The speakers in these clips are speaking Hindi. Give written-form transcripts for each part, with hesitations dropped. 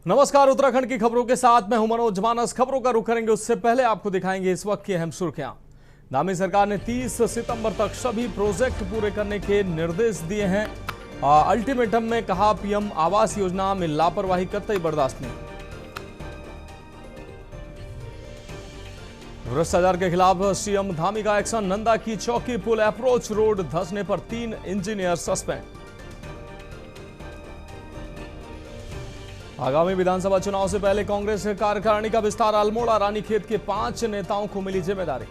नमस्कार। उत्तराखंड की खबरों के साथ मैं हूं मनोज मानस। खबरों का रुख करेंगे उससे पहले आपको दिखाएंगे इस वक्त की अहम सुर्खियां। धामी सरकार ने 30 सितंबर तक सभी प्रोजेक्ट पूरे करने के निर्देश दिए हैं। अल्टीमेटम में कहा पीएम आवास योजना में लापरवाही कतई बर्दाश्त नहीं। भ्रष्टाचार के खिलाफ सीएम धामी का एक्शन। नंदा की चौकी पुल अप्रोच रोड धंसने पर 3 इंजीनियर सस्पेंड। आगामी विधानसभा चुनाव से पहले कांग्रेस कार्यकारिणी का विस्तार। अल्मोड़ा रानीखेत के 5 नेताओं को मिली जिम्मेदारी।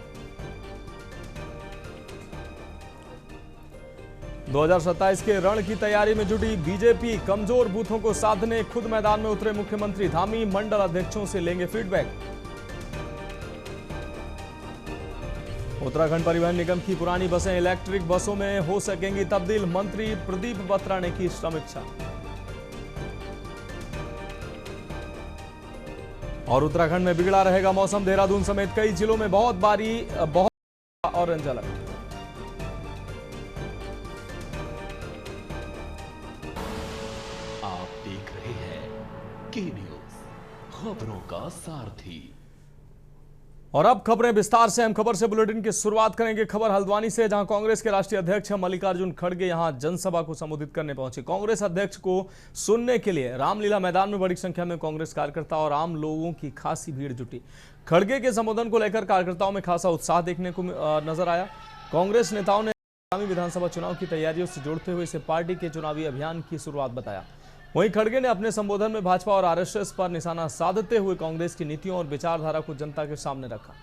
2027 के रण की तैयारी में जुटी बीजेपी। कमजोर बूथों को साधने खुद मैदान में उतरे मुख्यमंत्री। धामी मंडल अध्यक्षों से लेंगे फीडबैक। उत्तराखंड परिवहन निगम की पुरानी बसें इलेक्ट्रिक बसों में हो सकेंगी तब्दील। मंत्री प्रदीप बत्रा ने की समीक्षा। और उत्तराखंड में बिगड़ा रहेगा मौसम। देहरादून समेत कई जिलों में बहुत ऑरेंज अलर्ट। आप देख रहे हैं के न्यूज, खबरों का सारथी। और अब खबरें विस्तार से। हम खबर से बुलेटिन की शुरुआत करेंगे खबर हल्द्वानी से, जहां कांग्रेस के राष्ट्रीय अध्यक्ष मल्लिकार्जुन खड़गे यहां जनसभा को संबोधित करने पहुंचे। कांग्रेस अध्यक्ष को सुनने के लिए रामलीला मैदान में बड़ी संख्या में कांग्रेस कार्यकर्ता और आम लोगों की खासी भीड़ जुटी। खड़गे के संबोधन को लेकर कार्यकर्ताओं में खासा उत्साह देखने को नजर आया। कांग्रेस नेताओं ने आगामी विधानसभा चुनाव की तैयारियों से जोड़ते हुए इसे पार्टी के चुनावी अभियान की शुरुआत बताया। वहीं खड़गे ने अपने संबोधन में भाजपा और आरएसएस पर निशाना साधते हुए कांग्रेस की नीतियों और विचारधारा को जनता के सामने रखा।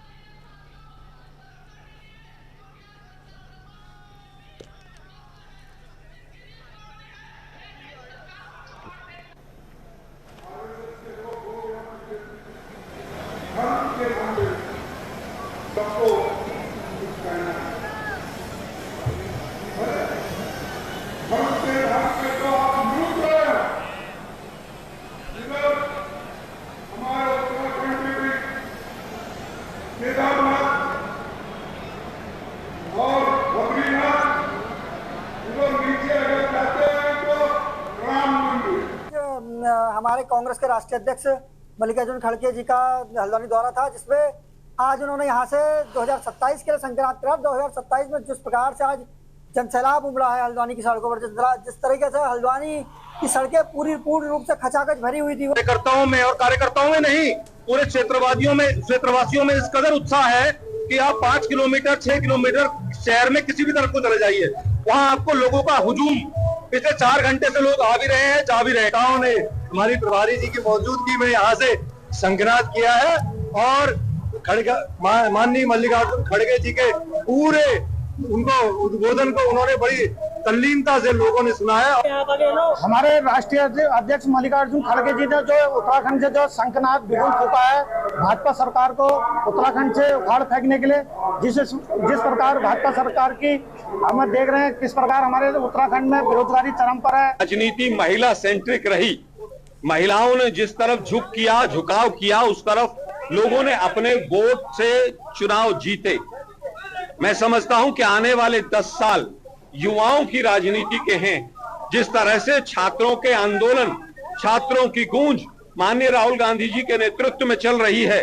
हमारे कांग्रेस के राष्ट्रीय अध्यक्ष मल्लिकार्जुन खड़गे जी का हल्द्वानी दौरा था, जिसमें आज उन्होंने यहाँ से 2027 के लिए संक्रांति 2027 में जिस प्रकार से आज जनसैलाब उमड़ा है हल्द्वानी की सड़कों पर, जिस तरीके से हल्द्वानी की सड़कें पूर्ण रूप से खचाखच भरी हुई थी। कार्यकर्ताओं में और कार्यकर्ताओं में नहीं, पूरे क्षेत्रवासियों में इस कदर उत्साह है कि आप 5 किलोमीटर 6 किलोमीटर शहर में किसी भी तरफ को चले जाइए, वहाँ आपको लोगों का हुजूम। पिछले 4 घंटे से लोग आ भी रहे हैं, जा भी रहे हैं। ने हमारी प्रभारी जी की मौजूदगी में यहाँ से शंखनाद किया है और माननीय मल्लिकार्जुन खड़गे जी के पूरे उनको उद्बोधन को उन्होंने बड़ी तल्लीनता से लोगों ने सुना है। हमारे राष्ट्रीय अध्यक्ष मल्लिकार्जुन खड़गे जी ने जो उत्तराखंड से जो शंखनाद बिगुल फूका है भाजपा सरकार को उत्तराखंड से उखाड़ फेंकने के लिए, जिस प्रकार भाजपा सरकार की हम देख रहे हैं किस प्रकार हमारे उत्तराखंड में बेरोजगारी चरम पर है। राजनीति महिला सेंट्रिक रही, महिलाओं ने जिस तरफ झुकाव किया उस तरफ लोगों ने अपने वोट से चुनाव जीते। मैं समझता हूं कि आने वाले 10 साल युवाओं की राजनीति के हैं। जिस तरह से छात्रों के आंदोलन, छात्रों की गूंज माननीय राहुल गांधी जी के नेतृत्व में चल रही है।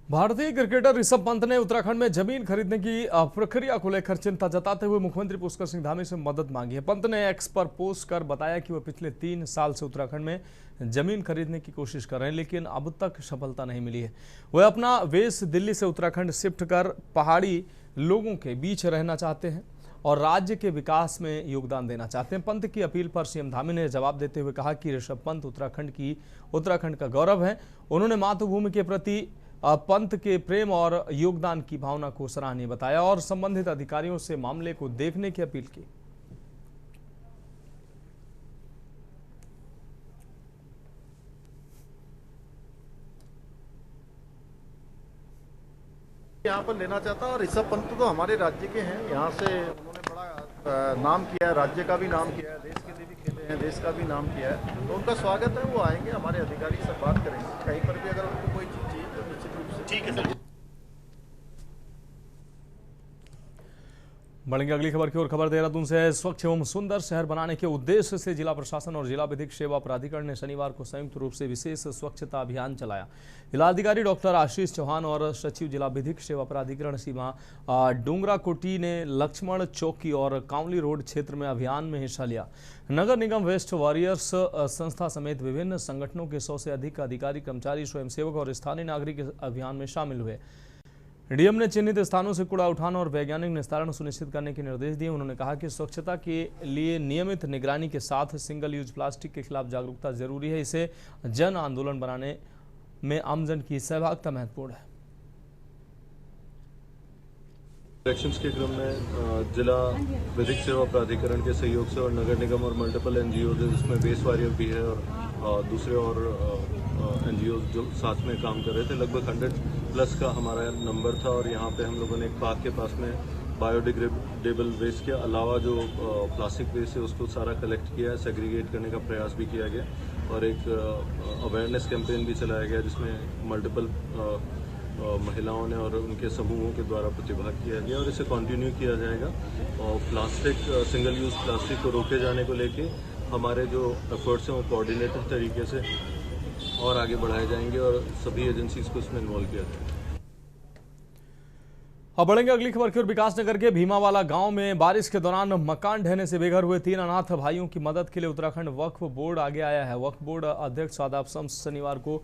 भारतीय क्रिकेटर ऋषभ पंत ने उत्तराखंड में जमीन खरीदने की प्रक्रिया को लेकर चिंता जताते हुए मुख्यमंत्री पुष्कर सिंह धामी से मदद मांगी है। पंत ने एक्स पर पोस्ट कर बताया कि वह पिछले 3 साल से उत्तराखंड में जमीन खरीदने की कोशिश कर रहे हैं, लेकिन अब तक सफलता नहीं मिली है। वह अपना वेश दिल्ली से उत्तराखंड शिफ्ट कर पहाड़ी लोगों के बीच रहना चाहते हैं और राज्य के विकास में योगदान देना चाहते हैं। पंत की अपील पर सीएम धामी ने जवाब देते हुए कहा कि ऋषभ पंत उत्तराखंड का गौरव है। उन्होंने मातृभूमि के प्रति पंत के प्रेम और योगदान की भावना को सराहनीय बताया और संबंधित अधिकारियों से मामले को देखने की अपील की। यहाँ पर लेना चाहता और ऋषभ पंत तो हमारे राज्य के हैं। यहाँ से उन्होंने बड़ा नाम किया है, राज्य का भी नाम किया है, देश के लिए भी खेले हैं, देश का भी नाम किया है। तो उनका स्वागत है, वो आएंगे, हमारे अधिकारी से बात करेंगे। कहीं पर भी अगर उनको कोई चीज चाहिए तो निश्चित रूप से ठीक है सर। बढ़ेंगे अगली खबर की ओर। खबर देहरादून से है। स्वच्छ एवं सुंदर शहर बनाने के उद्देश्य से जिला प्रशासन और जिला विधिक सेवा प्राधिकरण ने शनिवार को संयुक्त रूप से विशेष स्वच्छता अभियान चलाया। जिलाधिकारी डॉक्टर आशीष चौहान और सचिव जिला विधिक सेवा प्राधिकरण सीमा डूंगराकोटी ने लक्ष्मण चौकी और कांवली रोड क्षेत्र में अभियान में हिस्सा लिया। नगर निगम वेस्ट वॉरियर्स संस्था समेत विभिन्न संगठनों के 100 से अधिक अधिकारी, कर्मचारी, स्वयंसेवक और स्थानीय नागरिक अभियान में शामिल हुए। डीएम ने चिन्हित स्थानों से कूड़ा उठाना और वैज्ञानिक निस्तारण सुनिश्चित करने के निर्देश दिए। उन्होंने कहा कि स्वच्छता के लिए नियमित निगरानी के साथ सिंगल यूज प्लास्टिक के खिलाफ जागरूकता जरूरी है। इसे जन आंदोलन बनाने में आमजन की सहभागिता महत्वपूर्ण है। इलेक्शंस के क्रम में जिला विधिक सेवा प्राधिकरण के सहयोग से और नगर निगम और मल्टीपल एनजीओ जिसमें वेस्ट वॉरियर भी है और दूसरे और एनजीओ जो साथ में काम कर रहे थे, लगभग 100+ का हमारा नंबर था। और यहाँ पे हम लोगों ने एक पार्क के पास में बायोडिग्रेडेबल वेस्ट के अलावा जो प्लास्टिक वेस्ट है उसको सारा कलेक्ट किया है, सेग्रीगेट करने का प्रयास भी किया गया और एक अवेयरनेस कैंपेन भी चलाया गया जिसमें मल्टीपल महिलाओं ने और उनके समूहों के द्वारा प्रतिभाग किया गया और इसे कंटिन्यू किया जाएगा। और प्लास्टिक, सिंगल यूज़ प्लास्टिक को रोके जाने को लेके हमारे जो एफर्ट्स हैं वो कोऑर्डिनेटेड तरीके से और आगे बढ़ाए जाएंगे और सभी एजेंसीज को इसमें इन्वॉल्व किया जाएगा। अब बढ़ेंगे अगली खबर की ओर। विकासनगर के भीमावाला गांव में बारिश के दौरान मकान ढहने से बेघर हुए 3 अनाथ भाइयों की मदद के लिए उत्तराखंड वक्फ बोर्ड आगे आया है। वक्फ बोर्ड अध्यक्ष शादाब शम्स शनिवार को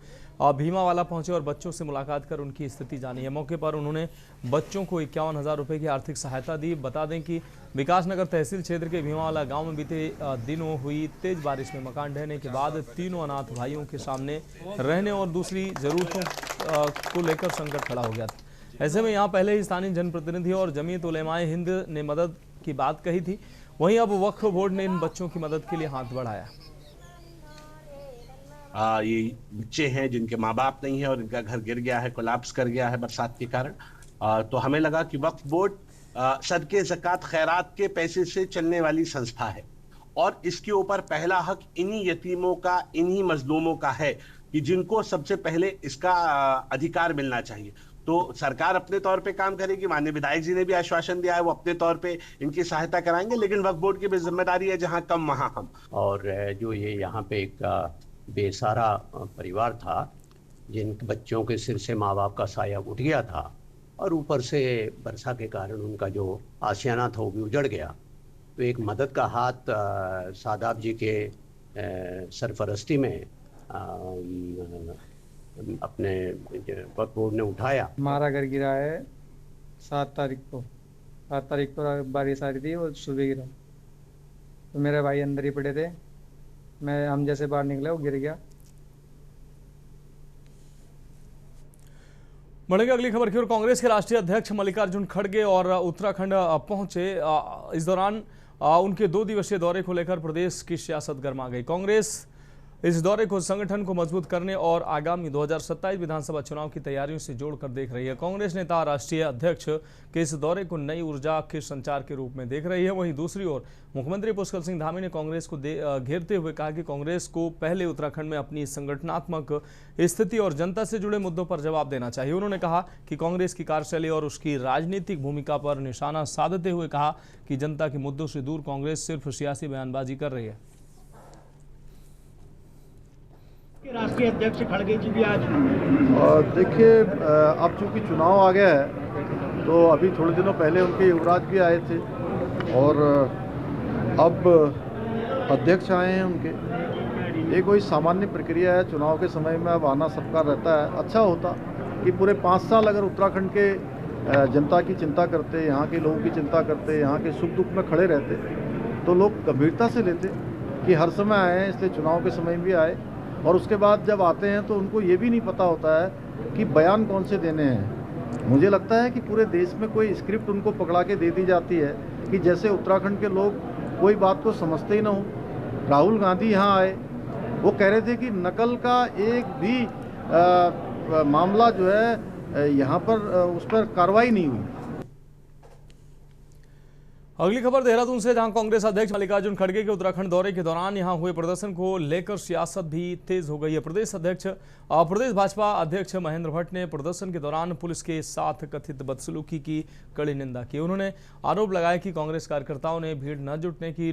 भीमावाला पहुंचे और बच्चों से मुलाकात कर उनकी स्थिति जानी है। मौके पर उन्होंने बच्चों को 51,000 रुपये की आर्थिक सहायता दी। बता दें कि विकासनगर तहसील क्षेत्र के भीमावाला गाँव में बीते दिनों हुई तेज बारिश में मकान ढहने के बाद तीनों अनाथ भाइयों के सामने रहने और दूसरी जरूरतों को लेकर संकट खड़ा हो गया था। ऐसे में यहाँ पहले ही स्थानीय जनप्रतिनिधि और जमीयत उलेमाए हिंद ने मदद की बात कही थी। वहीं अब वक्फ बोर्ड ने इन बच्चों की मदद के लिए हाथ बढ़ाया। ये बच्चे हैं जिनके माँ बाप नहीं है और इनका घर गिर गया है, कोलैप्स कर गया है बरसात के कारण। तो हमें लगा कि वक्फ बोर्ड सदके ज़कात खैरात के पैसे से चलने वाली संस्था है और इसके ऊपर पहला हक इन्हीं यतीमों का, इन्हीं मजलूमों का है कि जिनको सबसे पहले इसका अधिकार मिलना चाहिए। तो सरकार अपने तौर पे काम करेगी। माननीय विधायक जी ने भी आश्वासन दिया है वो अपने तौर पे इनकी सहायता कराएंगे, लेकिन वक्फ बोर्ड की भी जिम्मेदारी है जहां कम वहां हम। और जो ये यहाँ पे एक बेसहारा परिवार था जिन बच्चों के सिर से माँ बाप का साया उठ गया था और ऊपर से वर्षा के कारण उनका जो आशियाना था वो भी उजड़ गया, तो एक मदद का हाथ शादाब जी के सरफरस्ती में अपने वक्फ बोर्ड ने उठाया। हमारा घर गिरा है 7 तारीख को बारिश आ रही थी और सुबह गिरा, तो मेरे भाई अंदर ही पड़े थे। हम जैसे बाहर निकले वो गिर गया। बढ़ेंगे अगली खबर की ओर। कांग्रेस के राष्ट्रीय अध्यक्ष मल्लिकार्जुन खड़गे और उत्तराखंड पहुंचे। इस दौरान उनके 2 दिवसीय दौरे को लेकर प्रदेश की सियासत गर्मा गई। कांग्रेस इस दौरे को संगठन को मजबूत करने और आगामी 2027 विधानसभा चुनाव की तैयारियों से जोड़कर देख रही है। कांग्रेस नेता राष्ट्रीय अध्यक्ष के इस दौरे को नई ऊर्जा के संचार के रूप में देख रही है। वहीं दूसरी ओर मुख्यमंत्री पुष्कर सिंह धामी ने कांग्रेस को घेरते हुए कहा कि कांग्रेस को पहले उत्तराखंड में अपनी संगठनात्मक स्थिति और जनता से जुड़े मुद्दों पर जवाब देना चाहिए। उन्होंने कहा कि कांग्रेस की कार्यशैली और उसकी राजनीतिक भूमिका पर निशाना साधते हुए कहा कि जनता के मुद्दों से दूर कांग्रेस सिर्फ सियासी बयानबाजी कर रही है। राष्ट्रीय अध्यक्ष खड़गे जी भी आज देखिए, अब चूंकि चुनाव आ गया है तो अभी थोड़े दिनों पहले उनके युवराज भी आए थे और अब अध्यक्ष आए हैं उनके। ये कोई सामान्य प्रक्रिया है, चुनाव के समय में अब आना सबका रहता है। अच्छा होता कि पूरे 5 साल अगर उत्तराखंड के जनता की चिंता करते, यहाँ के लोगों की चिंता करते, यहाँ के सुख दुख में खड़े रहते तो लोग गंभीरता से लेते कि हर समय आए हैं, इसलिए चुनाव के समय भी आए। और उसके बाद जब आते हैं तो उनको ये भी नहीं पता होता है कि बयान कौन से देने हैं। मुझे लगता है कि पूरे देश में कोई स्क्रिप्ट उनको पकड़ा के दे दी जाती है कि जैसे उत्तराखंड के लोग कोई बात को समझते ही ना हो। राहुल गांधी यहाँ आए, वो कह रहे थे कि नकल का एक भी मामला जो है यहाँ पर उस पर कार्रवाई नहीं हुई। अगली खबर देहरादून से, जहां कांग्रेस अध्यक्ष मल्लिकार्जुन खड़गे के उत्तराखंड दौरे के दौरान यहां हुए प्रदर्शन को लेकर सियासत भी तेज हो गई है। प्रदेश भाजपा अध्यक्ष महेंद्र भट्ट ने प्रदर्शन के दौरान पुलिस के साथ कथित बदसलूकी की कड़ी निंदा की। उन्होंने आरोप लगाया कि कांग्रेस कार्यकर्ताओं ने भीड़ न जुटने की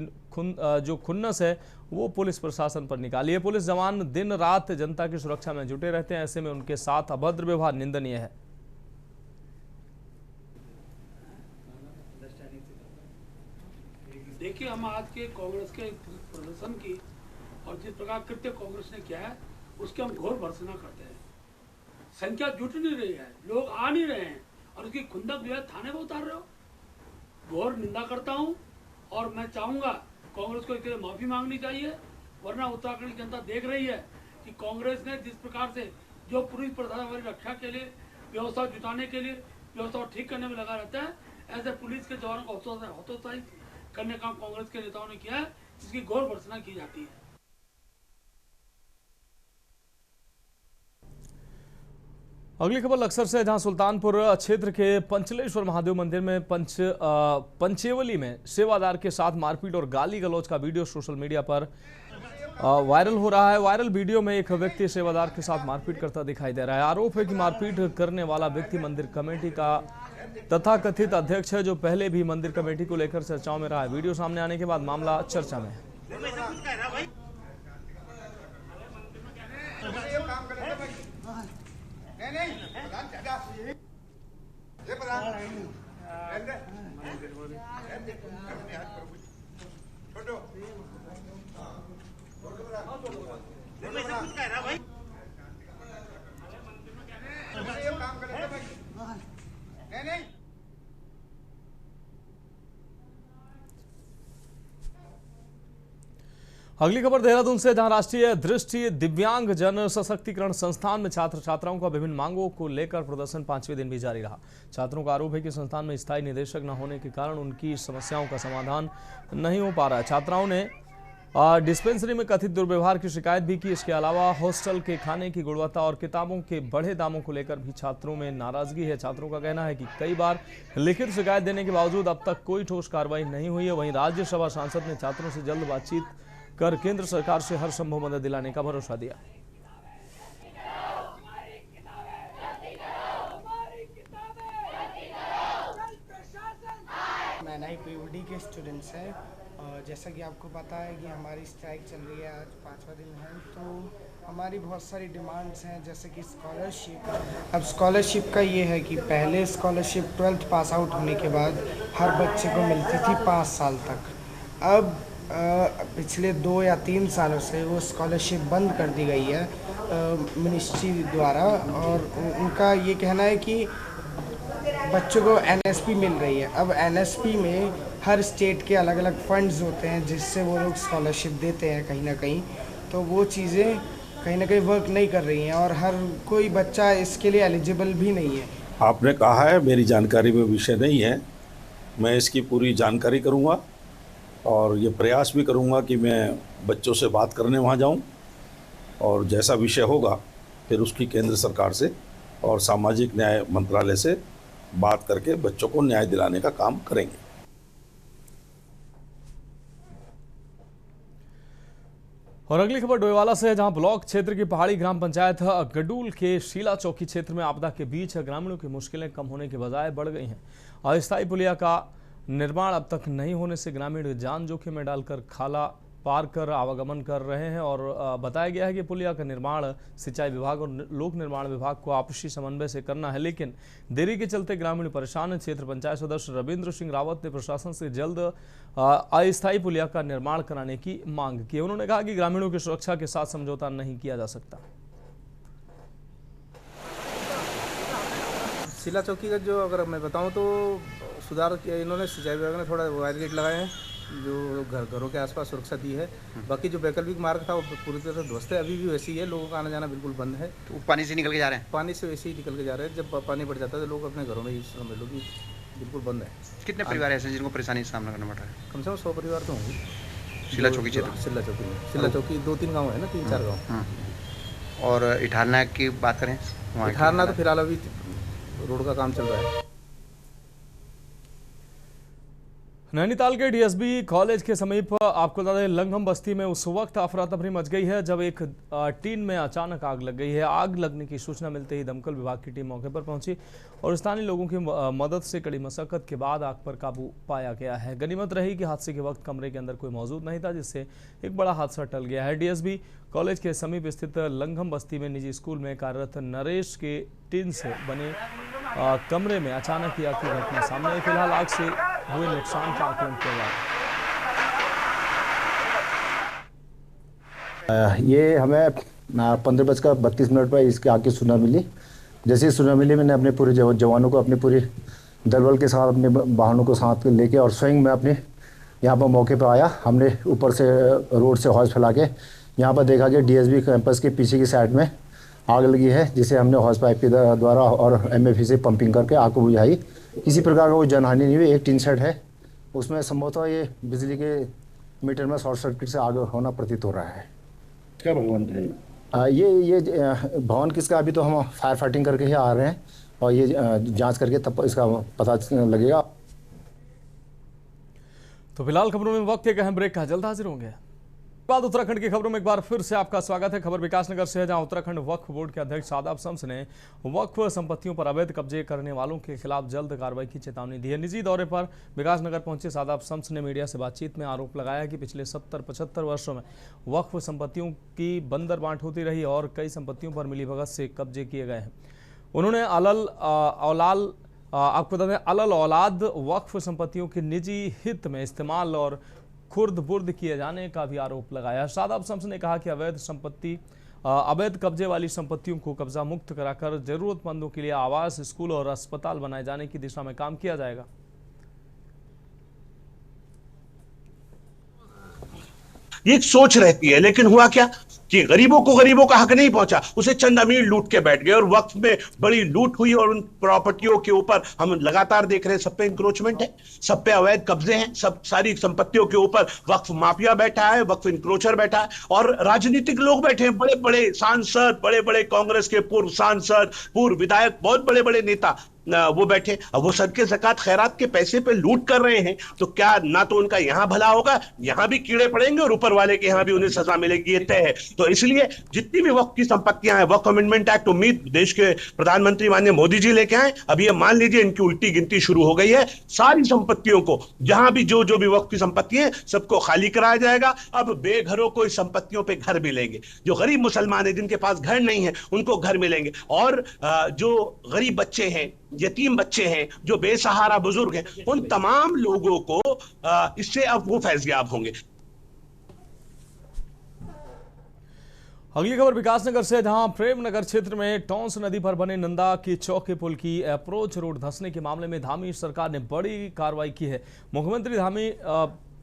जो खुन्नस है वो पुलिस प्रशासन पर निकाली है। पुलिस जवान दिन रात जनता की सुरक्षा में जुटे रहते हैं, ऐसे में उनके साथ अभद्र व्यवहार निंदनीय है। देखिए, हम आज के कांग्रेस के प्रदर्शन की और जिस प्रकार कृत्य कांग्रेस ने किया है उसके हम घोर भर्त्सना करते हैं। संख्या जुट नहीं रही है, लोग आ नहीं रहे हैं और उसकी खुंदक जो है थाने में उतार रहे हो। घोर निंदा करता हूं और मैं चाहूंगा कांग्रेस को इसके लिए माफी मांगनी चाहिए, वरना उत्तराखंड की जनता देख रही है कि कांग्रेस ने जिस प्रकार से जो पुलिस प्रशासन हमारी रक्षा के लिए, व्यवस्था जुटाने के लिए, व्यवस्था ठीक करने में लगा रहता है, ऐसे पुलिस के जवानों को हतोत्साहित करने का कांग्रेस के नेताओं ने किया है, जिसकी घोर भर्त्सना की जाती है। अगली खबर लक्सर से, जहां सुल्तानपुर क्षेत्र के पंचलेश्वर महादेव मंदिर में पंचेवली में सेवादार के साथ मारपीट और गाली गलौज का वीडियो सोशल मीडिया पर वायरल हो रहा है। वायरल वीडियो में एक व्यक्ति सेवादार के साथ मारपीट करता दिखाई दे रहा है। आरोप है कि मारपीट करने वाला व्यक्ति मंदिर कमेटी का तथाकथित अध्यक्ष है, जो पहले भी मंदिर कमेटी को लेकर चर्चाओं में रहा है। वीडियो सामने आने के बाद मामला चर्चा में है। अगली खबर देहरादून से, जहां राष्ट्रीय दृष्टि दिव्यांग जन सशक्तिकरण संस्थान में छात्र छात्राओं का विभिन्न मांगों को लेकर प्रदर्शन 5वें दिन भी जारी रहा। छात्रों का आरोप है कि संस्थान में स्थायी निदेशक न होने के कारण उनकी समस्याओं का समाधान नहीं हो पा रहा है। छात्राओं ने डिस्पेंसरी में कथित दुर्व्यवहार की शिकायत भी की। इसके अलावा हॉस्टल के खाने की गुणवत्ता और किताबों के बढ़े दामों को लेकर भी छात्रों में नाराजगी है। छात्रों का कहना है कि कई बार लिखित शिकायत देने के बावजूद अब तक कोई ठोस कार्रवाई नहीं हुई है। वहीं राज्यसभा सांसद ने छात्रों से जल्द बातचीत कर केंद्र सरकार से हर संभव मदद दिलाने का भरोसा दिया। मैंने पीयूडी के स्टूडेंट्स हैं और जैसा कि आपको पता है कि हमारी स्ट्राइक चल रही है, आज 5वां दिन है, तो हमारी बहुत सारी डिमांड्स हैं, जैसे कि स्कॉलरशिप। अब स्कॉलरशिप का ये है कि पहले स्कॉलरशिप 12th पास आउट होने के बाद हर बच्चे को मिलती थी 5 साल तक। अब पिछले 2 या 3 सालों से वो स्कॉलरशिप बंद कर दी गई है मिनिस्ट्री द्वारा, और उनका ये कहना है कि बच्चों को एनएसपी मिल रही है। अब एनएसपी में हर स्टेट के अलग अलग फंड्स होते हैं जिससे वो लोग स्कॉलरशिप देते हैं कहीं ना कहीं, तो वो चीज़ें कहीं ना कहीं वर्क नहीं कर रही हैं और हर कोई बच्चा इसके लिए एलिजिबल भी नहीं है। आपने कहा है, मेरी जानकारी में विषय नहीं है, मैं इसकी पूरी जानकारी करूँगा और ये प्रयास भी करूँगा कि मैं बच्चों से बात करने वहाँ जाऊँ और जैसा विषय होगा फिर उसकी केंद्र सरकार से और सामाजिक न्याय मंत्रालय से बात करके बच्चों को न्याय दिलाने का काम करेंगे। और अगली खबर डोईवाला से है, जहां ब्लॉक क्षेत्र की पहाड़ी ग्राम पंचायत गडूल के शीला चौकी क्षेत्र में आपदा के बीच ग्रामीणों की मुश्किलें कम होने के बजाय बढ़ गई हैं। अस्थायी पुलिया का निर्माण अब तक नहीं होने से ग्रामीण जान जोखिम में डालकर खाला पार कर आवागमन कर रहे हैं और बताया गया है कि पुलिया का निर्माण सिंचाई विभाग और लोक निर्माण विभाग को आपसी समन्वय से करना है, लेकिन देरी के चलते ग्रामीण परेशान हैं। क्षेत्र पंचायत सदस्य रविंद्र सिंह रावत ने प्रशासन से जल्द अस्थायी पुलिया का निर्माण कराने की मांग की। उन्होंने कहा कि ग्रामीणों की सुरक्षा के साथ समझौता नहीं किया जा सकता। शीला चौकी का जो अगर मैं बताऊं तो सुधार किया इन्होंने, सिंचाई विभाग ने थोड़ा वायर गेट लगाए हैं जो घरों के आसपास सुरक्षा दी है। बाकी जो वैकल्पिक मार्ग था वो पूरी तरह से ध्वस्त है, अभी भी वैसी है, लोगों का आना जाना बिल्कुल बंद है। तो पानी से निकल के जा रहे हैं? पानी से वैसे ही निकल के जा रहे हैं, जब पानी बढ़ जाता है तो लोग अपने घरों में ही समझ लो कि बिल्कुल बंद है। कितने परिवार ऐसे जिनको परेशानी का सामना करना पड़ रहा है? कम से कम 100 परिवार तो होंगे शीला चौकी क्षेत्र। शीला चौकी 2-3 गाँव है ना, 3-4 गाँव। और इठारना की बात करें, इठारना तो फिलहाल अभी रोड का काम चल रहा है। नैनीताल के डीएसबी कॉलेज के समीप आपको बता दें लंघम बस्ती में उस वक्त अफरा तफरी मच गई है जब एक टीन में अचानक आग लग गई है। आग लगने की सूचना मिलते ही दमकल विभाग की टीम मौके पर पहुंची और स्थानीय लोगों की मदद से कड़ी मशक्कत के बाद आग पर काबू पाया गया है। गनीमत रही कि हादसे के वक्त कमरे के अंदर कोई मौजूद नहीं था, जिससे एक बड़ा हादसा टल गया है। डीएसबी कॉलेज के समीप स्थित लंघम बस्ती में निजी स्कूल में कार्यरत नरेश के टीन से बने कमरे में अचानक ही आग की घटना सामने आई। फिलहाल आग से हुए नुकसान का आकलन किया जा रहा है। ये हमें 15:32 पर इसकी आग की सूचना मिली। जैसे ही सूचना मिली मैंने अपने पूरे जवानों को अपने पूरे दलबल के साथ अपने वाहनों को साथ लेके और स्वयं मैं अपने यहाँ पर मौके पर आया। हमने ऊपर से रोड से हौज फैला के यहाँ पर देखा कि डीएसबी कैंपस के पीछे की साइड में आग लगी है, जिसे हमने हौज पाइप के द्वारा और एमएफई से पंपिंग करके आग को बुझाई। किसी प्रकार का कोई जनहानि नहीं हुई। एक टीन शेड है, उसमें संभवतः ये बिजली के मीटर में शॉर्ट सर्किट से आग होना प्रतीत हो रहा है। क्या भगवान है ये भवन किसका अभी तो हम फायर फाइटिंग करके ही आ रहे हैं और ये जांच करके तब इसका पता लगेगा। तो फिलहाल खबरों में वक्त एक अहम ब्रेक का, जल्द हाजिर होंगे। बाद उत्तराखंड की खबरों में एक बार फिर से आपका स्वागत है। खबर विकासनगर से है, जहां उत्तराखंड वक्फ बोर्ड के अध्यक्ष शादाब शम्स ने वक्फ संपत्तियों पर अवैध कब्जे करने वालों के खिलाफ जल्द कार्रवाई की चेतावनी दी है। निजी दौरे पर विकासनगर पहुंचे शादाब शम्स ने मीडिया से बातचीत में आरोप लगाया कि पिछले 70-75 वर्षों में वक्फ संपत्तियों की बंदर बांट होती रही और कई संपत्तियों पर मिलीभगत से कब्जे किए गए हैं। उन्होंने आपको बता दें अलल औलाद वक्फ संपत्तियों के निजी हित में इस्तेमाल और खुर्द बुर्द किए जाने का भी आरोप लगाया। शादाब शम्स ने कहा कि अवैध कब्जे वाली संपत्तियों को कब्जा मुक्त कराकर जरूरतमंदों के लिए आवास, स्कूल और अस्पताल बनाए जाने की दिशा में काम किया जाएगा। ये एक सोच रहती है, लेकिन हुआ क्या कि गरीबों का हक नहीं पहुंचा, उसे चंद अमीर लूट के बैठ गए और वक्त में बड़ी लूट हुई और उन प्रॉपर्टियों के ऊपर हम लगातार देख रहे हैं सब पे इंक्रोचमेंट है, सब पे अवैध कब्जे हैं, सब सारी संपत्तियों के ऊपर वक्फ माफिया बैठा है, वक्फ इंक्रोचर बैठा है और राजनीतिक लोग बैठे हैं, बड़े बड़े सांसद, बड़े बड़े कांग्रेस के पूर्व सांसद, पूर्व विधायक, बहुत बड़े बड़े नेता वो बैठे। अब वो सदके ज़कात खैरात के पैसे पे लूट कर रहे हैं, तो क्या ना तो उनका यहां भला होगा, यहां भी कीड़े पड़ेंगे और ऊपर वाले के यहां भी उन्हें सजा मिलेगी, ये तय है। तो इसलिए जितनी भी वक्फ की संपत्तियां हैं, वक्फ अमेंडमेंट एक्ट उम्मीद देश के प्रधानमंत्री माननीय मोदी जी लेके आए। अब ये मान लीजिए इनकी उल्टी गिनती शुरू हो गई है। सारी संपत्तियों को जहां भी जो भी वक्फ की संपत्ति है सबको खाली कराया जाएगा। अब बेघरों को इस संपत्तियों पे घर मिलेंगे, जो गरीब मुसलमान है जिनके पास घर नहीं है उनको घर मिलेंगे और जो गरीब बच्चे हैं, यतीम बच्चे हैं, जो बेसहारा बुजुर्ग हैं, उन तमाम लोगों को इससे अब वो फैज़याब होंगे। अगली खबर विकासनगर से, जहां प्रेमनगर क्षेत्र में टॉन्स नदी पर बने नंदा की चौक के पुल की अप्रोच रोड धंसने के मामले में धामी सरकार ने बड़ी कार्रवाई की है। मुख्यमंत्री धामी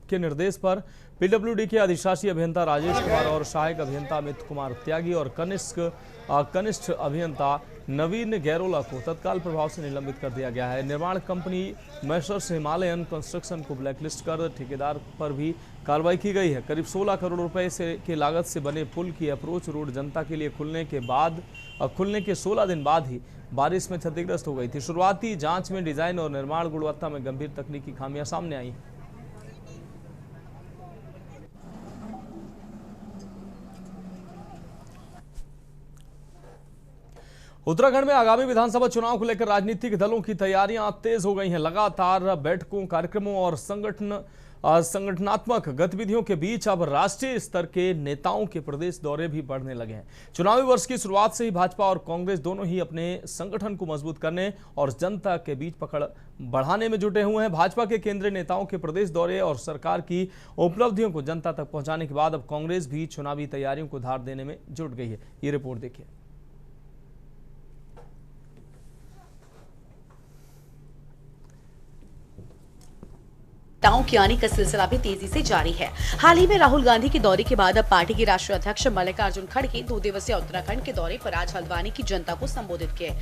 के निर्देश पर पीडब्ल्यूडी के अधिशासी अभियंता राजेश कुमार और सहायक अभियंता अमित कुमार त्यागी और कनिष्ठ अभियंता नवीन गैरोला को तत्काल प्रभाव से निलंबित कर दिया गया है। निर्माण कंपनी मैसर्स हिमालयन कंस्ट्रक्शन को ब्लैकलिस्ट कर ठेकेदार पर भी कार्रवाई की गई है। करीब 16 करोड़ रुपए की लागत से बने पुल की अप्रोच रोड जनता के लिए खुलने के 16 दिन बाद ही बारिश में क्षतिग्रस्त हो गई थी। शुरुआती जांच में डिजाइन और निर्माण गुणवत्ता में गंभीर तकनीकी खामियां सामने आई। उत्तराखंड में आगामी विधानसभा चुनाव को लेकर राजनीतिक दलों की तैयारियां तेज हो गई हैं। लगातार बैठकों, कार्यक्रमों और संगठनात्मक गतिविधियों के बीच अब राष्ट्रीय स्तर के नेताओं के प्रदेश दौरे भी बढ़ने लगे हैं। चुनावी वर्ष की शुरुआत से ही भाजपा और कांग्रेस दोनों ही अपने संगठन को मजबूत करने और जनता के बीच पकड़ बढ़ाने में जुटे हुए हैं। भाजपा के केंद्रीय नेताओं के प्रदेश दौरे और सरकार की उपलब्धियों को जनता तक पहुंचाने के बाद अब कांग्रेस भी चुनावी तैयारियों को धार देने में जुट गई है। ये रिपोर्ट देखिए। नेताओं के आने का सिलसिला भी तेजी से जारी है। हाल ही में राहुल गांधी के दौरे के बाद अब पार्टी के राष्ट्रीय अध्यक्ष मल्लिकार्जुन खड़गे 2 दिवसीय उत्तराखंड के दौरे पर आज हल्द्वानी की जनता को संबोधित किए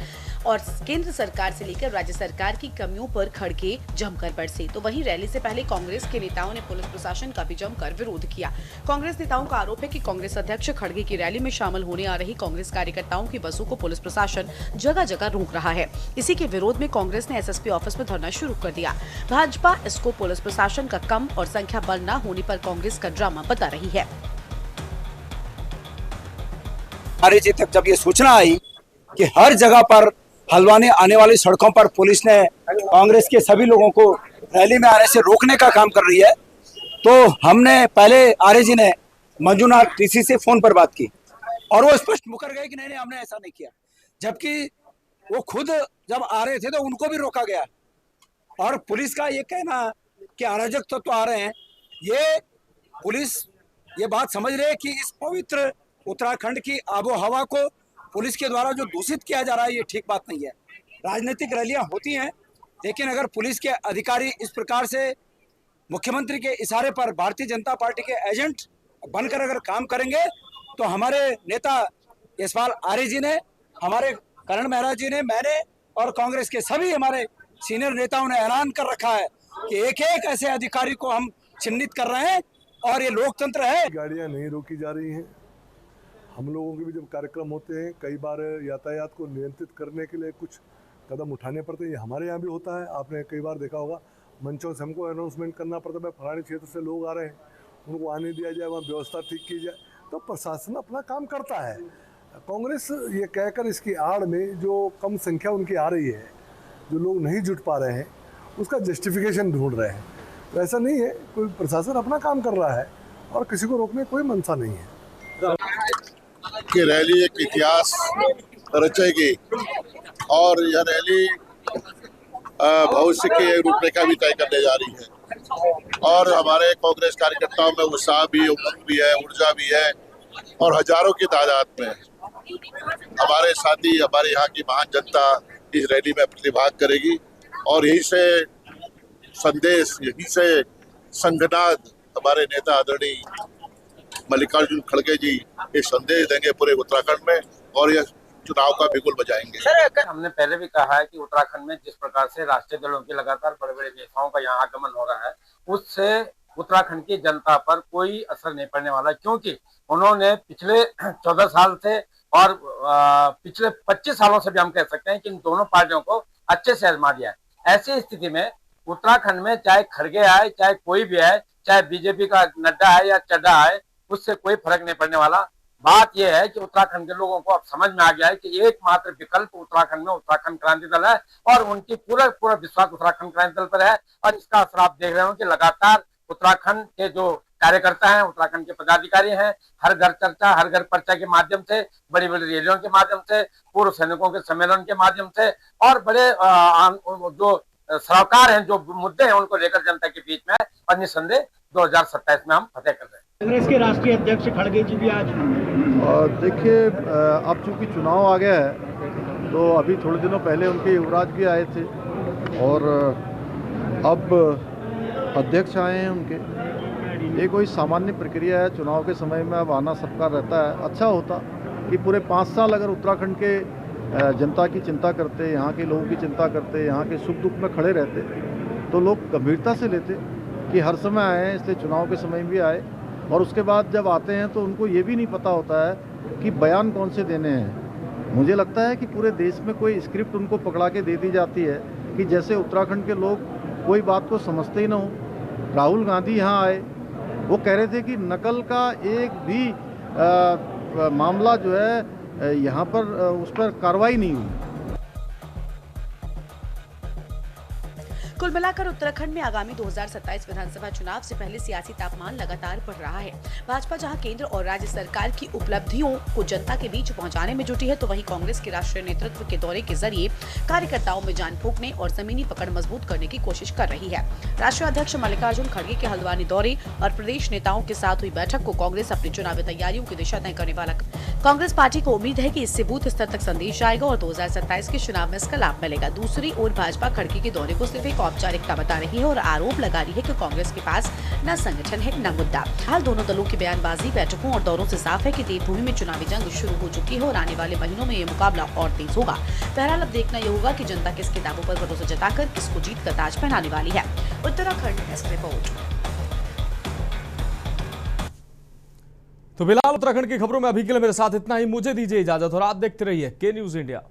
और केंद्र सरकार से लेकर राज्य सरकार की कमियों पर खड़गे जमकर बरसे। तो वहीं रैली से पहले कांग्रेस के नेताओं ने पुलिस प्रशासन का भी जमकर विरोध किया। कांग्रेस नेताओं का आरोप है कि कांग्रेस अध्यक्ष खड़गे की रैली में शामिल होने आ रही कांग्रेस कार्यकर्ताओं की बसों को पुलिस प्रशासन जगह जगह रोक रहा है। इसी के विरोध में कांग्रेस ने एसएसपी ऑफिस में धरना शुरू कर दिया। भाजपा इसको पुलिस प्रशासन का कम और संख्या बल न होने पर कांग्रेस का ड्रामा बता रही है। हमारे जी तक जब ये सूचना आई कि हर जगह पर हल्द्वानी आने वाली सड़कों पर पुलिस ने कांग्रेस के सभी लोगों को रैली में आने से रोकने का काम कर रही है, तो हमने पहले आर्य जी ने मंजूनाथ टीसी से फोन पर बात की और वो स्पष्ट मुकर गए कि नहीं हमने ऐसा नहीं किया, जबकि वो खुद जब आ रहे थे तो उनको भी रोका गया। और पुलिस का ये कहना कि अराजक तत्व आ रहे हैं, ये पुलिस ये बात समझ रही है कि इस पवित्र उत्तराखंड की आबो हवा को पुलिस के द्वारा जो दूषित किया जा रहा है ये ठीक बात नहीं है। राजनीतिक रैलियां होती हैं, लेकिन अगर पुलिस के अधिकारी इस प्रकार से मुख्यमंत्री के इशारे पर भारतीय जनता पार्टी के एजेंट बनकर अगर काम करेंगे तो हमारे नेता यशपाल आर्य जी ने, हमारे करण मेहरा जी ने, मैंने और कांग्रेस के सभी हमारे सीनियर नेताओं ने ऐलान कर रखा है कि एक एक ऐसे अधिकारी को हम चिन्हित कर रहे हैं और ये लोकतंत्र है। गाड़ियां नहीं रोकी जा रही हैं। हम लोगों के भी जब कार्यक्रम होते हैं कई बार यातायात को नियंत्रित करने के लिए कुछ कदम उठाने पड़ते हैं। ये हमारे यहाँ भी होता है, आपने कई बार देखा होगा मंचों से हमको अनाउंसमेंट करना पड़ता है, फलाने क्षेत्र से लोग आ रहे हैं, उनको आने दिया जाए, वहाँ व्यवस्था ठीक की जाए, तो प्रशासन अपना काम करता है। कांग्रेस ये कहकर इसकी आड़ में जो कम संख्या उनकी आ रही है, जो लोग नहीं जुट पा रहे हैं, उसका जस्टिफिकेशन ढूंढ रहे हैं। तो ऐसा नहीं है, कोई प्रशासन अपना काम कर रहा है और किसी को रोकने कोई मंशा नहीं है। कि रैली एक इतिहास रचेगी और यह रैली भविष्य की रूपरेखा भी तय करने जा रही है और हमारे कांग्रेस कार्यकर्ताओं में उत्साह भी, उमंग भी है, ऊर्जा भी है और हजारों की तादाद में हमारे साथी, हमारे यहाँ की महान जनता इस रैली में प्रतिभाग करेगी और यहीं से संदेश, यहीं से संघनाद हमारे नेता आदरणीय मल्लिकार्जुन खड़गे जी ये संदेश देंगे पूरे उत्तराखंड में और यह चुनाव का बिगुल बजाएंगे। हमने पहले भी कहा है कि उत्तराखंड में जिस प्रकार से राष्ट्रीय दलों के लगातार बड़े बड़े नेताओं का यहाँ आगमन हो रहा है, उससे उत्तराखंड की जनता पर कोई असर नहीं पड़ने वाला, क्योंकि उन्होंने पिछले 14 साल से और पिछले 25 सालों से भी हम कह सकते हैं कि इन दोनों पार्टियों को अच्छे से आजमा दिया है। ऐसी स्थिति में उत्तराखंड में चाहे खड़गे आए, चाहे कोई भी आए, चाहे बीजेपी का नड्डा है या चड्डा है, उससे कोई फर्क नहीं पड़ने वाला। बात यह है कि उत्तराखंड के लोगों को अब समझ में आ गया है कि एकमात्र विकल्प उत्तराखंड में उत्तराखंड क्रांति दल है और उनकी पूरा विश्वास उत्तराखंड क्रांति दल पर है। और इसका असर आप देख रहे हो कि लगातार उत्तराखंड के जो कार्यकर्ता हैं, उत्तराखंड के पदाधिकारी हैं, हर घर चर्चा, हर घर पर्चा के माध्यम से, बड़ी बड़ी रैलियों के माध्यम से, पूर्व सैनिकों के सम्मेलन के माध्यम से और बड़े जो सरोकार हैं, जो मुद्दे हैं, उनको लेकर जनता के बीच में और निस्संदेह 2027 में हम फतेह कर रहे हैं। कांग्रेस के राष्ट्रीय अध्यक्ष खड़गे जी भी आज देखिए, अब चूंकि चुनाव आ गया है तो अभी थोड़े दिनों पहले उनके युवराज भी आए थे और अब अध्यक्ष आए हैं उनके। ये कोई सामान्य प्रक्रिया है, चुनाव के समय में अब आना सबका रहता है। अच्छा होता कि पूरे 5 साल अगर उत्तराखंड के जनता की चिंता करते, यहाँ के लोगों की चिंता करते, यहाँ के सुख दुख में खड़े रहते, तो लोग गंभीरता से लेते कि हर समय आए हैं, इसलिए चुनाव के समय भी आए। और उसके बाद जब आते हैं तो उनको ये भी नहीं पता होता है कि बयान कौन से देने हैं। मुझे लगता है कि पूरे देश में कोई स्क्रिप्ट उनको पकड़ा के दे दी जाती है कि जैसे उत्तराखंड के लोग कोई बात को समझते ही ना हो। राहुल गांधी यहाँ आए, वो कह रहे थे कि नकल का एक भी मामला जो है यहाँ पर उस पर कार्रवाई नहीं हुई। कुल मिलाकर उत्तराखंड में आगामी 2027 विधानसभा चुनाव से पहले सियासी तापमान लगातार बढ़ रहा है। भाजपा जहां केंद्र और राज्य सरकार की उपलब्धियों को जनता के बीच पहुंचाने में जुटी है, तो वहीं कांग्रेस के राष्ट्रीय नेतृत्व के दौरे के जरिए कार्यकर्ताओं में जान फूंकने और जमीनी पकड़ मजबूत करने की कोशिश कर रही है। राष्ट्रीय अध्यक्ष मल्लिकार्जुन खड़गे के हल्द्वानी दौरे और प्रदेश नेताओं के साथ हुई बैठक को कांग्रेस अपनी चुनावी तैयारियों की दिशा तय करने वाला। कांग्रेस पार्टी को उम्मीद है कि इससे बूथ स्तर तक संदेश जाएगा और 2027 के चुनाव में इसका लाभ मिलेगा। दूसरी ओर भाजपा खड़गे के दौरे को सिर्फ एक औपचारिकता बता रही है और आरोप लगा रही है कि कांग्रेस के पास न संगठन है न मुद्दा। हाल दोनों दलों की बयानबाजी, बैठकों और दौरों से साफ है कि देवभूमि में चुनावी जंग शुरू हो चुकी है और आने वाले महीनों में ये मुकाबला और तेज होगा। बहरहाल अब देखना ये होगा कि जनता किस किताबों पर भरोसा जताकर किसको जीत का ताज पहनाने वाली है। Uttarakhand desk report. तो फिलहाल उत्तराखंड की खबरों में अभी के लिए मेरे साथ इतना ही। मुझे दीजिए इजाजत और आप देखते रहिए के न्यूज इंडिया।